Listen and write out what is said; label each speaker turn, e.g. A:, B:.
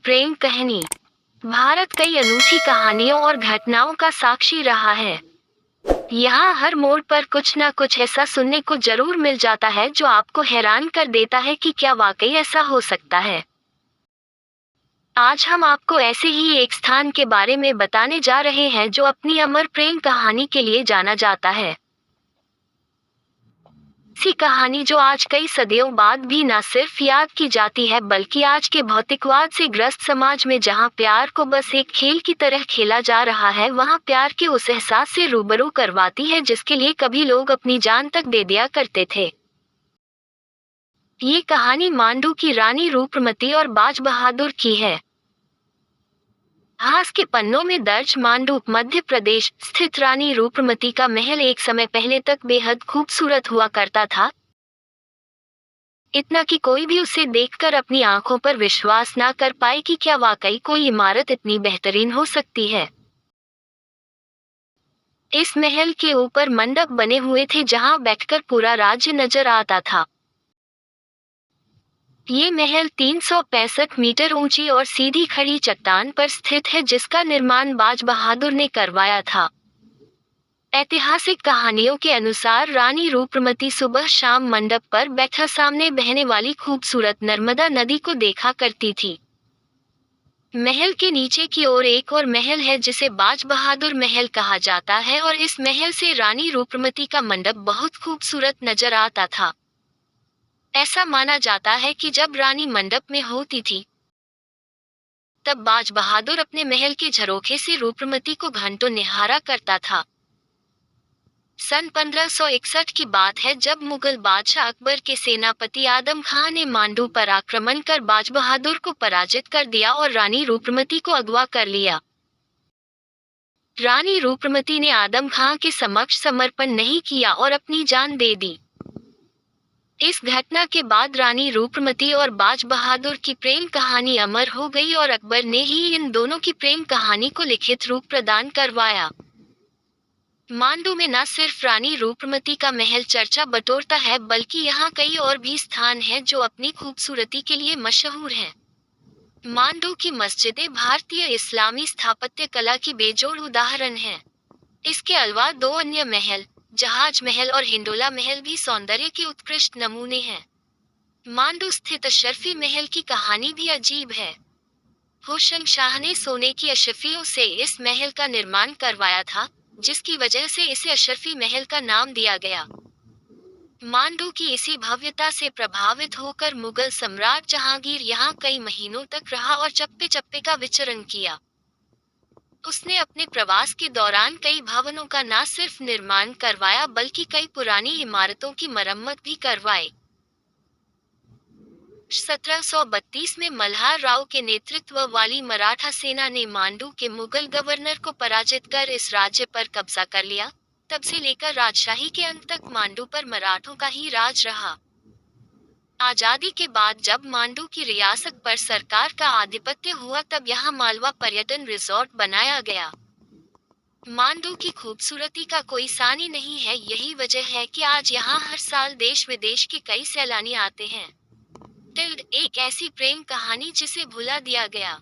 A: प्रेम कहानी। भारत कई अनूठी कहानियों और घटनाओं का साक्षी रहा है। यहाँ हर मोड़ पर कुछ न कुछ ऐसा सुनने को जरूर मिल जाता है जो आपको हैरान कर देता है कि क्या वाकई ऐसा हो सकता है। आज हम आपको ऐसे ही एक स्थान के बारे में बताने जा रहे हैं जो अपनी अमर प्रेम कहानी के लिए जाना जाता है। ऐसी कहानी जो आज कई सदियों बाद भी न सिर्फ याद की जाती है बल्कि आज के भौतिकवाद से ग्रस्त समाज में जहां प्यार को बस एक खेल की तरह खेला जा रहा है, वहां प्यार के उस एहसास से रूबरू करवाती है जिसके लिए कभी लोग अपनी जान तक दे दिया करते थे। ये कहानी मांडू की रानी रूपमती और बाज बहादुर की है। इतिहास के पन्नों में दर्ज मांडू मध्य प्रदेश स्थित रानी रूपमती का महल एक समय पहले तक बेहद खूबसूरत हुआ करता था। इतना कि कोई भी उसे देखकर अपनी आंखों पर विश्वास ना कर पाए कि क्या वाकई कोई इमारत इतनी बेहतरीन हो सकती है। इस महल के ऊपर मंडप बने हुए थे जहां बैठकर पूरा राज्य नजर आता था। ये महल 365 मीटर ऊंची और सीधी खड़ी चट्टान पर स्थित है जिसका निर्माण बाज बहादुर ने करवाया था। ऐतिहासिक कहानियों के अनुसार रानी रूपमती सुबह शाम मंडप पर बैठा सामने बहने वाली खूबसूरत नर्मदा नदी को देखा करती थी। महल के नीचे की ओर एक और महल है जिसे बाज बहादुर महल कहा जाता है और इस महल से रानी रूपमती का मंडप बहुत खूबसूरत नजर आता था। ऐसा माना जाता है कि जब रानी मंडप में होती थी तब बाज बहादुर अपने महल के झरोखे से रूपमती को घंटों निहारा करता था। सन 1561 की बात है जब मुगल बादशाह अकबर के सेनापति आदम खां ने मांडू पर आक्रमण कर बाज बहादुर को पराजित कर दिया और रानी रूपमती को अगवा कर लिया। रानी रूपमती ने आदम खां के समक्ष समर्पण नहीं किया और अपनी जान दे दी। इस घटना के बाद रानी रूपमती और बाज बहादुर की प्रेम कहानी अमर हो गई और अकबर ने ही इन दोनों की प्रेम कहानी को लिखित रूप प्रदान करवाया। मांडू में न सिर्फ रानी रूपमती का महल चर्चा बटोरता है बल्कि यहाँ कई और भी स्थान हैं जो अपनी खूबसूरती के लिए मशहूर हैं। मांडू की मस्जिदें भारतीय इस्लामी स्थापत्य कला की बेजोड़ उदाहरण हैं। इसके अलावा दो अन्य महल, जहाज महल और हिंडोला महल भी सौंदर्य के उत्कृष्ट नमूने हैं। मांडू स्थित अशरफी महल की कहानी भी अजीब है। हुसैन शाह ने सोने की अशरफियों से इस महल का निर्माण करवाया था, जिसकी वजह से इसे अशरफी महल का नाम दिया गया। मांडू की इसी भव्यता से प्रभावित होकर मुगल सम्राट जहांगीर यहाँ कई महीनों तक रहा और चप्पे चप्पे का विचरण किया। उसने अपने प्रवास के दौरान कई भवनों का न सिर्फ निर्माण करवाया बल्कि कई पुरानी इमारतों की मरम्मत भी करवाई। 1732 में मल्हार राव के नेतृत्व वाली मराठा सेना ने मांडू के मुगल गवर्नर को पराजित कर इस राज्य पर कब्जा कर लिया। तब से लेकर राजशाही के अंत तक मांडू पर मराठों का ही राज रहा। आजादी के बाद जब मांडू की रियासत पर सरकार का आधिपत्य हुआ तब यहाँ मालवा पर्यटन रिजॉर्ट बनाया गया। मांडू की खूबसूरती का कोई सानी नहीं है, यही वजह है कि आज यहाँ हर साल देश विदेश के कई सैलानी आते हैं। एक ऐसी प्रेम कहानी जिसे भुला दिया गया।